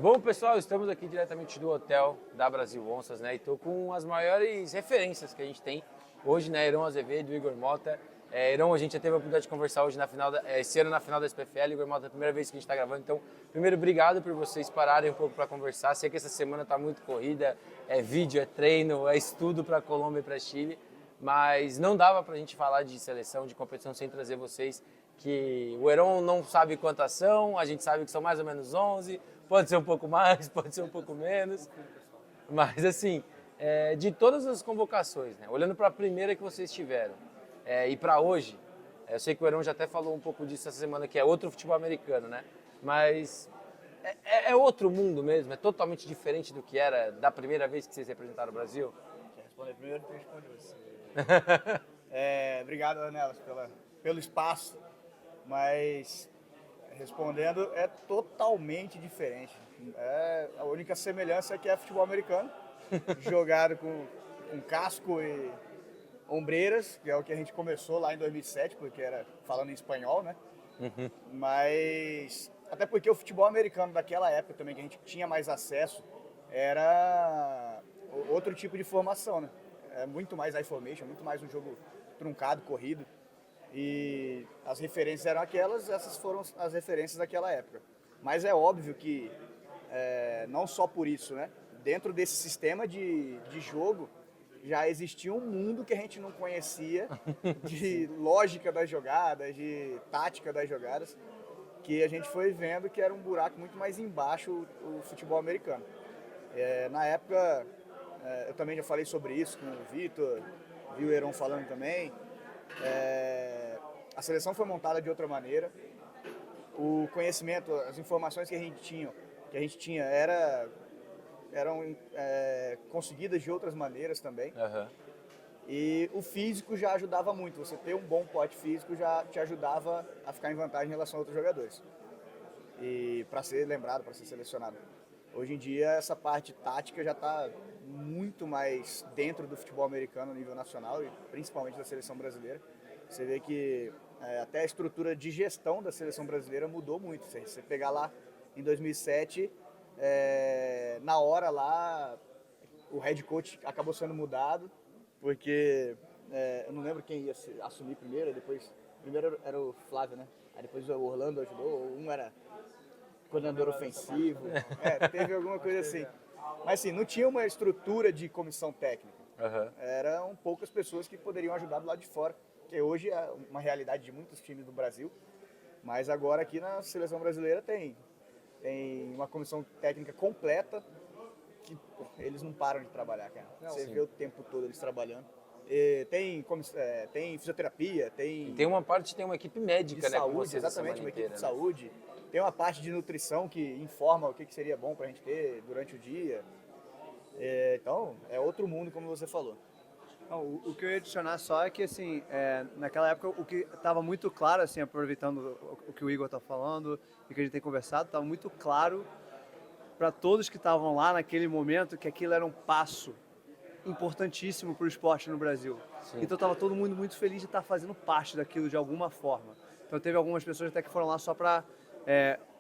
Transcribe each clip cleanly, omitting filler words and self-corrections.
Bom, pessoal, estamos aqui diretamente do hotel da Brasil Onças, né? E estou com as maiores referências que a gente tem hoje, né? Heron Azevedo, Igor Mota. Heron, a gente já teve a oportunidade de conversar hoje esse ano na final da SPFL. Igor Mota, é a primeira vez que a gente está gravando. Então, primeiro, obrigado por vocês pararem um pouco para conversar. Sei que essa semana está muito corrida, é vídeo, é treino, é estudo para a Colômbia e para Chile. Mas não dava para a gente falar de seleção, de competição, sem trazer vocês, que o Heron não sabe quantas são, a gente sabe que são mais ou menos 11, pode ser um pouco mais, pode ser um pouco menos, mas assim, de todas as convocações, né, olhando para a primeira que vocês tiveram e para hoje, eu sei que o Heron já até falou um pouco disso essa semana, que é outro futebol americano, né, mas é outro mundo mesmo, é totalmente diferente do que era da primeira vez que vocês representaram o Brasil? Quer responder primeiro? Eu respondo você. Obrigado, Anelas, pelo espaço, mas respondendo é totalmente diferente. A única semelhança é que é futebol americano, jogado com casco e ombreiras, que é o que a gente começou lá em 2007, porque era falando em espanhol, né? Mas até porque o futebol americano daquela época também, que a gente tinha mais acesso, era outro tipo de formação, né? É muito mais high formation, muito mais um jogo truncado, corrido. E as referências eram aquelas, essas foram as referências daquela época. Mas é óbvio que, não só por isso, né? Dentro desse sistema de jogo, já existia um mundo que a gente não conhecia, de lógica das jogadas, de tática das jogadas, que a gente foi vendo que era um buraco muito mais embaixo o futebol americano. Na época, eu também já falei sobre isso com o Vitor, vi o Heron falando também. A seleção foi montada de outra maneira. O conhecimento, as informações que a gente tinha eram conseguidas de outras maneiras também. Uhum. E o físico já ajudava muito. Você ter um bom pote físico já te ajudava a ficar em vantagem em relação a outros jogadores. E para ser lembrado, para ser selecionado. Hoje em dia, essa parte tática já está muito mais dentro do futebol americano a nível nacional e principalmente da seleção brasileira. Você vê que até a estrutura de gestão da seleção brasileira mudou muito. Se você pegar lá em 2007, na hora lá, o head coach acabou sendo mudado, porque eu não lembro quem ia assumir primeiro, primeiro era o Flávio, né? Aí depois o Orlando ajudou, um era coordenador ofensivo, teve alguma coisa assim. Mas assim, não tinha uma estrutura de comissão técnica. Uhum. Eram poucas pessoas que poderiam ajudar do lado de fora, que hoje é uma realidade de muitos times do Brasil. Mas agora aqui na seleção brasileira tem uma comissão técnica completa que eles não param de trabalhar, cara. Você vê o tempo todo eles trabalhando. Tem fisioterapia, Tem uma parte, tem uma equipe médica, de né? saúde, Com vocês exatamente, uma equipe inteira, de né? saúde. Tem uma parte de nutrição que informa o que seria bom pra gente ter durante o dia. Então, é outro mundo, como você falou. Não, o que eu ia adicionar só é que, assim, naquela época o que estava muito claro, assim, aproveitando o que o Igor está falando e que a gente tem conversado, estava muito claro para todos que estavam lá naquele momento que aquilo era um passo importantíssimo para o esporte no Brasil. Sim. Então estava todo mundo muito feliz de estar fazendo parte daquilo de alguma forma. Então teve algumas pessoas até que foram lá só para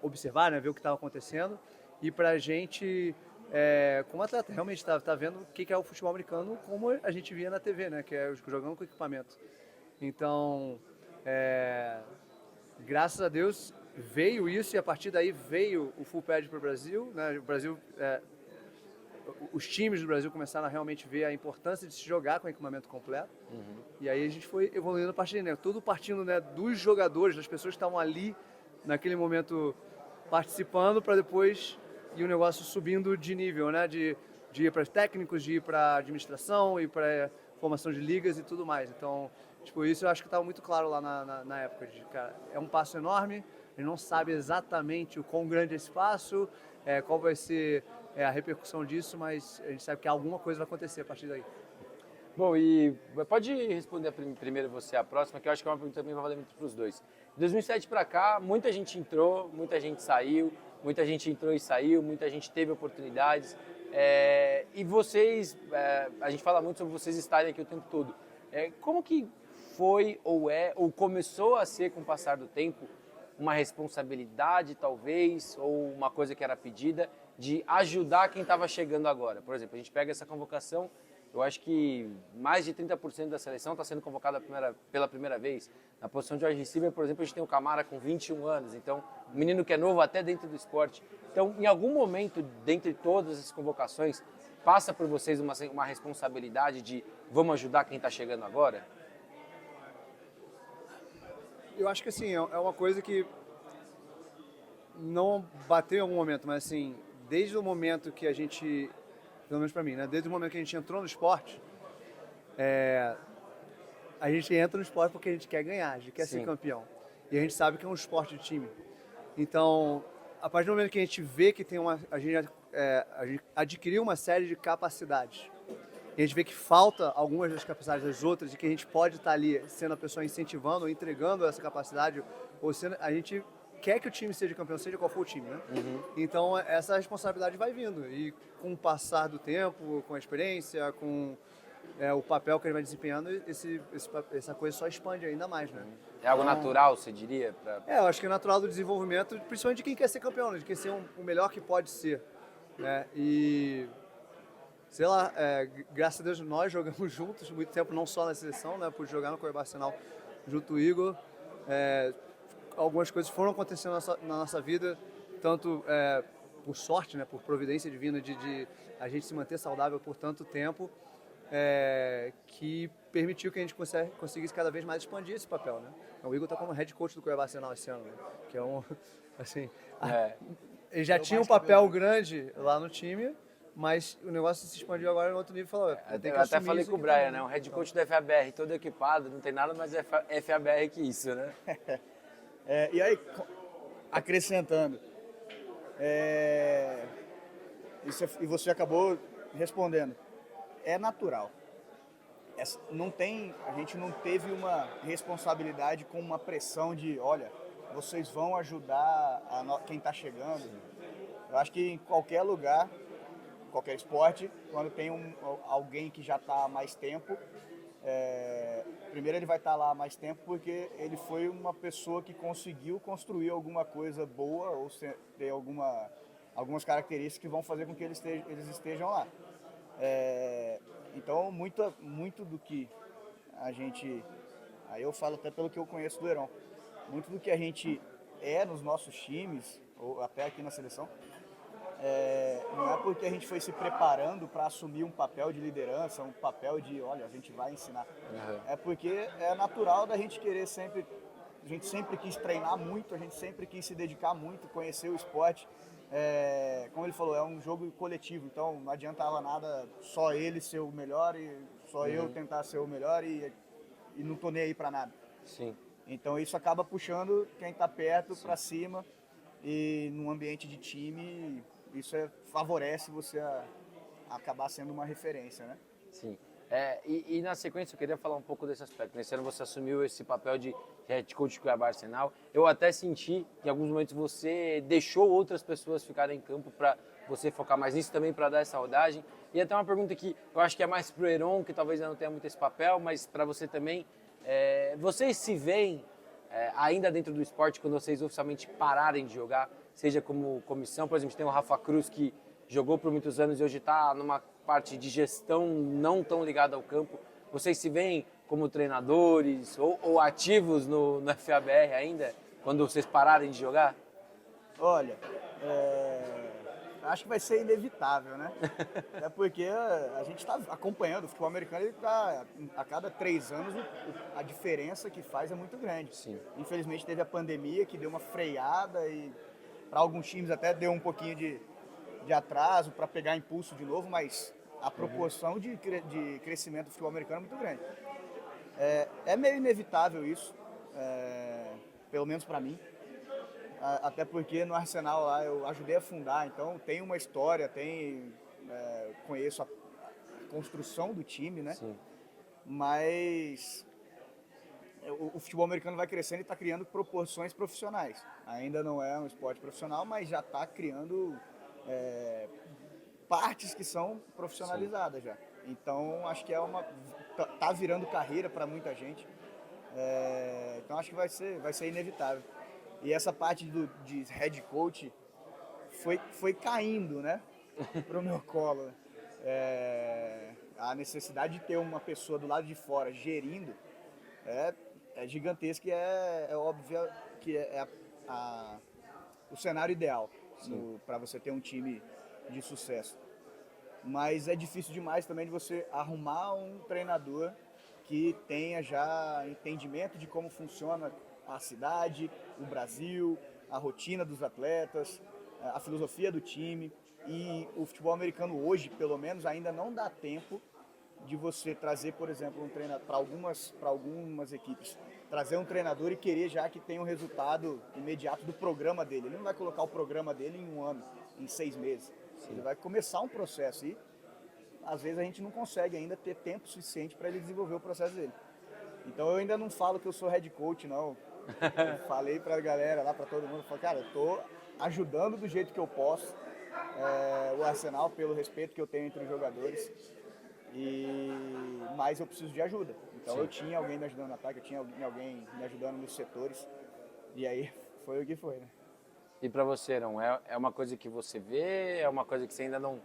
observar, né, ver o que estava acontecendo e para a gente, como atleta, realmente tá vendo o que é o futebol americano como a gente via na TV, né, que é jogando com equipamento. Então, graças a Deus veio isso e a partir daí veio o full pad para o Brasil, né? O Brasil, os times do Brasil começaram a realmente ver a importância de se jogar com equipamento completo. Uhum. E aí a gente foi evoluindo a partir daí, né? Tudo partindo, né, dos jogadores, das pessoas que estavam ali naquele momento participando para depois ir o negócio subindo de nível, né? De ir para técnicos, de ir para administração, ir para formação de ligas e tudo mais. Então, tipo, isso eu acho que estava muito claro lá na época. Cara, é um passo enorme, a gente não sabe exatamente o quão grande é esse passo, qual vai ser a repercussão disso, mas a gente sabe que alguma coisa vai acontecer a partir daí. Bom, e pode responder primeiro você a próxima, que eu acho que é uma pergunta que também vai valer muito para os dois. De 2007 para cá, muita gente entrou, muita gente saiu, muita gente entrou e saiu, muita gente teve oportunidades. E vocês, a gente fala muito sobre vocês estarem aqui o tempo todo. Como que foi ou começou a ser com o passar do tempo uma responsabilidade talvez, ou uma coisa que era pedida de ajudar quem estava chegando agora. Por exemplo, a gente pega essa convocação, eu acho que mais de 30% da seleção está sendo convocada pela primeira vez. Na posição de wide receiver, por exemplo, a gente tem o Camara com 21 anos, então, um menino que é novo até dentro do esporte. Então, em algum momento, dentre todas essas convocações, passa por vocês uma responsabilidade de vamos ajudar quem está chegando agora? Eu acho que assim, é uma coisa que não bateu em algum momento, mas assim, desde o momento que a gente, pelo menos pra mim, né? Desde o momento que a gente entrou no esporte, a gente entra no esporte porque a gente quer ganhar, a gente quer ser campeão. E a gente sabe que é um esporte de time. Então, a partir do momento que a gente vê que a gente adquiriu uma série de capacidades, e a gente vê que falta algumas das capacidades das outras, e que a gente pode estar ali sendo a pessoa incentivando ou entregando essa capacidade, ou sendo, a gente quer que o time seja campeão, seja qual for o time, né? Então, essa responsabilidade vai vindo. E com o passar do tempo, com a experiência, com o papel que ele vai desempenhando, essa coisa só expande ainda mais, né? É algo natural, você diria? Eu acho que é natural do desenvolvimento, principalmente de quem quer ser campeão, né? De quem ser o melhor que pode ser, né? E, sei lá, graças a Deus nós jogamos juntos muito tempo, não só na seleção, né? Pude jogar no Cuiabá Arsenal junto ao Igor. Algumas coisas foram acontecendo na nossa vida, tanto por sorte, né? Por providência divina de a gente se manter saudável por tanto tempo, que permitiu que a gente conseguisse cada vez mais expandir esse papel, né? O Igor está como head coach do Cuiabá Arsenal esse ano, né? Que é assim, ele já tinha um papel grande lá no time, mas o negócio se expandiu agora em outro nível e falou, Eu até falei com o Brian, né? Um head coach do FABR, todo equipado, não tem nada mais FABR que isso, né? E aí, acrescentando, e você acabou respondendo, é natural. A gente não teve uma responsabilidade com uma pressão de, olha, vocês vão ajudar quem está chegando. Eu acho que em qualquer lugar, qualquer esporte, quando tem alguém que já está há mais tempo, primeiro ele vai estar lá há mais tempo porque ele foi uma pessoa que conseguiu construir alguma coisa boa ou ter algumas características que vão fazer com que eles estejam lá. Então, muito do que a gente, aí eu falo até pelo que eu conheço do Heron, muito do que a gente nos nossos times, ou até aqui na seleção, não é porque a gente foi se preparando para assumir um papel de liderança, um papel de, olha, a gente vai ensinar. É porque é natural da gente querer sempre, a gente sempre quis treinar muito, a gente sempre quis se dedicar muito, conhecer o esporte. Como ele falou, é um jogo coletivo, então não adiantava nada só ele ser o melhor e só eu tentar ser o melhor e não tô nem aí para nada. Sim. Então isso acaba puxando quem está perto para cima e num ambiente de time isso favorece você a acabar sendo uma referência, né? Sim. E na sequência eu queria falar um pouco desse aspecto. Nesse ano você assumiu esse papel de head coach do Cuiabá Arsenal. Eu até senti que em alguns momentos você deixou outras pessoas ficarem em campo para você focar mais nisso também, para dar essa rodagem. E até uma pergunta que eu acho que é mais pro Heron, que talvez ainda não tenha muito esse papel, mas para você também. Vocês se veem ainda dentro do esporte quando vocês oficialmente pararem de jogar, seja como comissão, por exemplo, tem o Rafa Cruz que jogou por muitos anos e hoje está numa parte de gestão não tão ligada ao campo. Vocês se veem como treinadores ou ativos no FABR ainda, quando vocês pararem de jogar? Olha, acho que vai ser inevitável, né? É porque a gente está acompanhando o futebol americano, ele tá, a cada 3 anos a diferença que faz é muito grande. Sim. Infelizmente teve a pandemia que deu uma freada e para alguns times até deu um pouquinho de atraso para pegar impulso de novo, mas a proporção de crescimento do futebol americano é muito grande. É meio inevitável isso, pelo menos para mim. Até porque no Arsenal lá eu ajudei a fundar, então tem uma história, conheço a construção do time, né? Sim. Mas o futebol americano vai crescendo e está criando proporções profissionais. Ainda não é um esporte profissional, mas já está criando partes que são profissionalizadas. Sim. Já. Então acho que tá virando carreira para muita gente. Então acho que vai ser inevitável. E essa parte de head coach foi caindo, né, pro meu colo. A necessidade de ter uma pessoa do lado de fora gerindo é gigantesca e é óbvio que o cenário ideal para você ter um time de sucesso. Mas é difícil demais também de você arrumar um treinador que tenha já entendimento de como funciona a cidade, o Brasil, a rotina dos atletas, a filosofia do time. E o futebol americano hoje, pelo menos, ainda não dá tempo de você trazer, por exemplo, um treinador para algumas equipes, trazer um treinador e querer já que tenha um resultado imediato do programa dele. Ele não vai colocar o programa dele em 1 ano, em 6 meses. Sim. Ele vai começar um processo e às vezes a gente não consegue ainda ter tempo suficiente para ele desenvolver o processo dele. Então eu ainda não falo que eu sou head coach, não. Eu falei para a galera lá, para todo mundo, falei, cara, eu estou ajudando do jeito que eu posso o Arsenal pelo respeito que eu tenho entre os jogadores. Mas eu preciso de ajuda. Então eu tinha alguém me ajudando no ataque, eu tinha alguém me ajudando nos setores. E aí foi o que foi, né? E para você, não é uma coisa que você vê? É uma coisa que você ainda não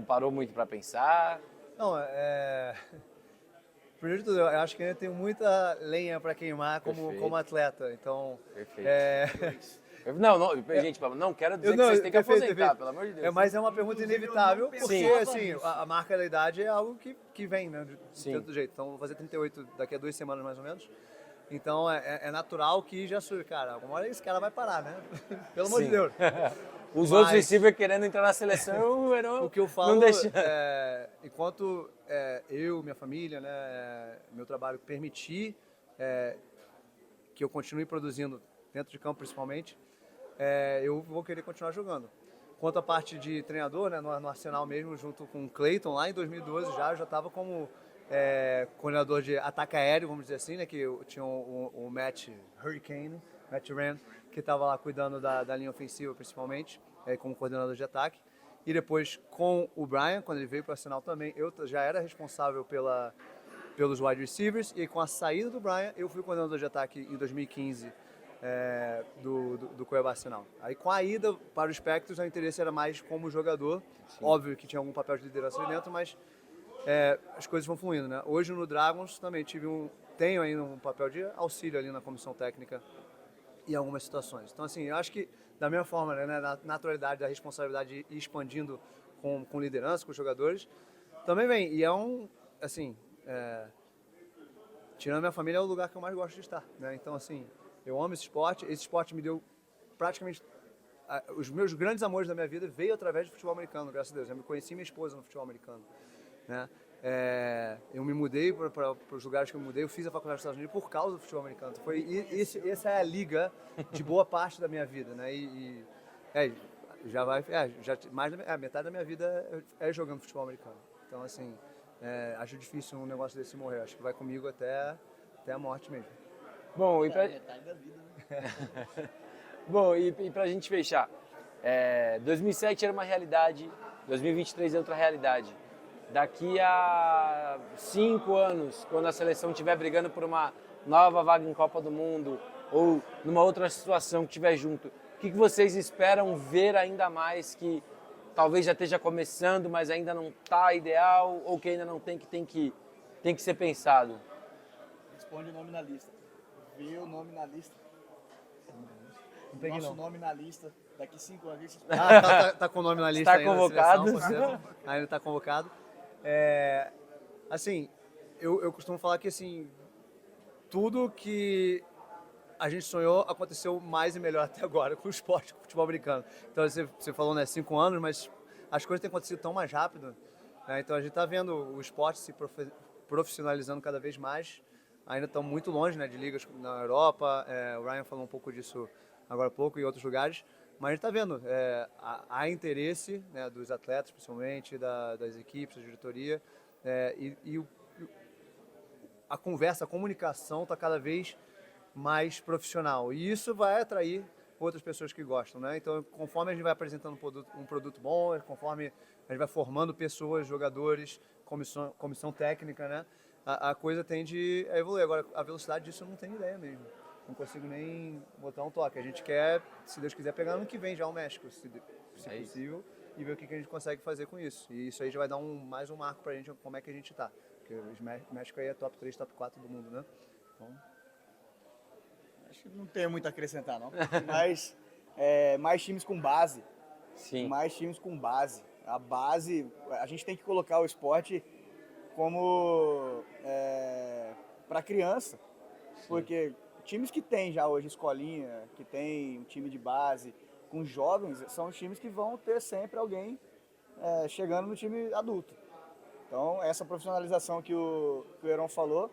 parou muito para pensar? Não, primeiro de tudo, eu acho que ainda tenho muita lenha para queimar como atleta. Então, perfeito. Não, gente, não quero dizer que vocês têm que aposentar, pelo amor de Deus. Mas é uma pergunta inevitável, porque assim, a marca da idade é algo que vem, né, de todo jeito. Então, vou fazer 38 daqui a 2 semanas, mais ou menos. Então, é natural que já surge, cara, alguma hora esse cara vai parar, né? Pelo amor de Deus. Os outros receivers querendo entrar na seleção, o que eu falo, não deixa. Enquanto eu, minha família, né, meu trabalho permitir que eu continue produzindo dentro de campo principalmente, eu vou querer continuar jogando. Quanto à parte de treinador, né, no Arsenal mesmo, junto com o Clayton, lá em 2012 eu já estava como coordenador de ataque aéreo, vamos dizer assim, né, que eu tinha o Matt Rand, que estava lá cuidando da linha ofensiva principalmente, como coordenador de ataque. E depois com o Brian, quando ele veio para o Arsenal também, eu já era responsável pelos wide receivers, e com a saída do Brian, eu fui coordenador de ataque em 2015 do Cuiabá Arsenal. Aí com a ida para os Spectros, o interesse era mais como jogador. Sim. Óbvio que tinha algum papel de liderança ali dentro, mas as coisas vão fluindo, né? Hoje no Dragons também tenho ainda um papel de auxílio ali na comissão técnica em algumas situações. Então assim, eu acho que da mesma forma, né, na naturalidade da responsabilidade de ir expandindo com liderança, com os jogadores, também vem. E assim, tirando a minha família, é o lugar que eu mais gosto de estar, né? Então assim, eu amo esse esporte me deu praticamente os meus grandes amores da minha vida veio através do futebol americano, graças a Deus. Eu me conheci minha esposa no futebol americano, né? Eu me mudei para os lugares que eu me mudei, eu fiz a faculdade dos Estados Unidos por causa do futebol americano. Essa é a liga de boa parte da minha vida, né? Já vai, metade da minha vida é jogando futebol americano. Então, assim, acho difícil um negócio desse morrer. Acho que vai comigo até a morte mesmo. Bom, metade da vida, né? Bom, e pra gente fechar, 2007 era uma realidade, 2023 é outra realidade. Daqui a 5 anos, quando a seleção estiver brigando por uma nova vaga em Copa do Mundo ou numa outra situação que estiver junto, o que vocês esperam ver ainda mais que talvez já esteja começando, mas ainda não está ideal ou que ainda não tem que ser pensado? Responde o nome na lista. Vê o nome na lista. Nosso nome na lista. Daqui 5 anos. Tá com o nome na lista. Está convocado. Ainda está convocado. Assim, eu costumo falar que assim, tudo que a gente sonhou aconteceu mais e melhor até agora com o esporte, com o futebol americano. Então você falou, né, 5 anos, mas as coisas têm acontecido tão mais rápido, né? Então a gente está vendo o esporte se profissionalizando cada vez mais. Ainda estão muito longe, né, de ligas na Europa. O Ryan falou um pouco disso agora há pouco, em outros lugares. Mas a gente está vendo, há interesse, né, dos atletas, principalmente, das equipes, da diretoria, a conversa, a comunicação está cada vez mais profissional. E isso vai atrair outras pessoas que gostam, né? Então, conforme a gente vai apresentando um produto bom, conforme a gente vai formando pessoas, jogadores, comissão técnica, né, a coisa tende a evoluir. Agora, a velocidade disso eu não tenho ideia mesmo. Não consigo nem botar um toque. A gente quer, se Deus quiser, pegar ano que vem já o México. se É isso. possível, e ver o que a gente consegue fazer com isso. E isso aí já vai dar mais um marco pra gente, como é que a gente tá. Porque o México aí é top 3, top 4 do mundo, né? Então, Acho que não tenho muito a acrescentar, não. Mas mais times com base. Sim. Mais times com base. A base, a gente tem que colocar o esporte como para criança. Porque times que tem já hoje escolinha, que tem um time de base, com jovens, são os times que vão ter sempre alguém chegando no time adulto. Então, essa profissionalização que o Heron falou,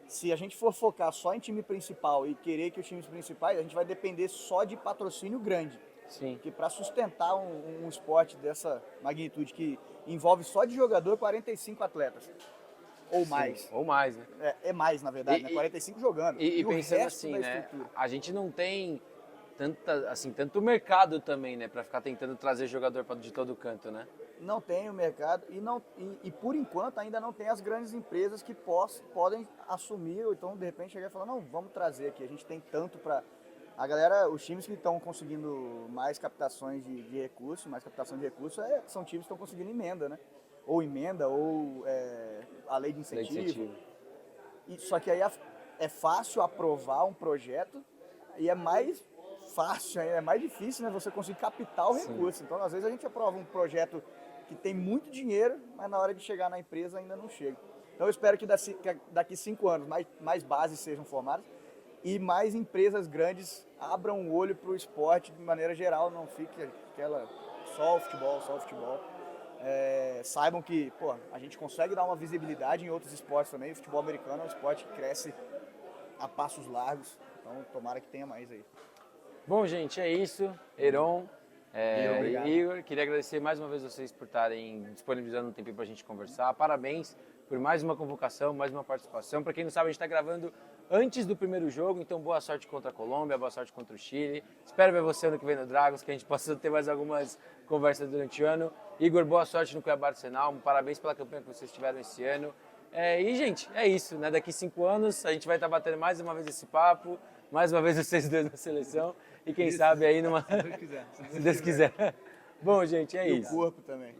se a gente for focar só em time principal e querer que os times principais, a gente vai depender só de patrocínio grande. Sim. Porque para sustentar um esporte dessa magnitude que envolve só de jogador 45 atletas, ou mais. Ou mais, né? É mais, na verdade, né? 45 jogando. E o pensando resto assim, da né? estrutura. A gente não tem tanto mercado também, né? Pra ficar tentando trazer jogador de todo canto, né? Não tem o mercado e por enquanto ainda não tem as grandes empresas que podem assumir ou então de repente chegar e falar, não, vamos trazer aqui, a gente tem tanto para... A galera, os times que estão conseguindo mais captações de recursos, são times que estão conseguindo emenda, né? Ou emenda, ou a lei de incentivo. Só que aí é fácil aprovar um projeto e é mais fácil, é mais difícil, né? Você conseguir captar o recurso. Então, às vezes a gente aprova um projeto que tem muito dinheiro, mas na hora de chegar na empresa ainda não chega. Então, eu espero que daqui 5 anos mais bases sejam formadas e mais empresas grandes abram o olho para o esporte de maneira geral, não fique aquela só o futebol. Saibam que a gente consegue dar uma visibilidade em outros esportes também. O futebol americano é um esporte que cresce a passos largos, então tomara que tenha mais aí. Bom, gente, é isso. Heron, Obrigado. Igor, queria agradecer mais uma vez vocês por estarem disponibilizando um tempinho para a gente conversar. Parabéns por mais uma convocação, mais uma participação. Para quem não sabe, a gente está gravando antes do primeiro jogo, então boa sorte contra a Colômbia, boa sorte contra o Chile. Espero ver você ano que vem no Dragons, que a gente possa ter mais algumas conversas durante o ano. Igor, boa sorte no Cuiabá Arsenal, parabéns pela campanha que vocês tiveram esse ano. E, gente, é isso, né? Daqui 5 anos a gente vai estar batendo mais uma vez esse papo, mais uma vez vocês dois na seleção, e quem sabe aí numa... se Deus quiser. Se Deus quiser. Bom, gente, é E isso. o corpo também.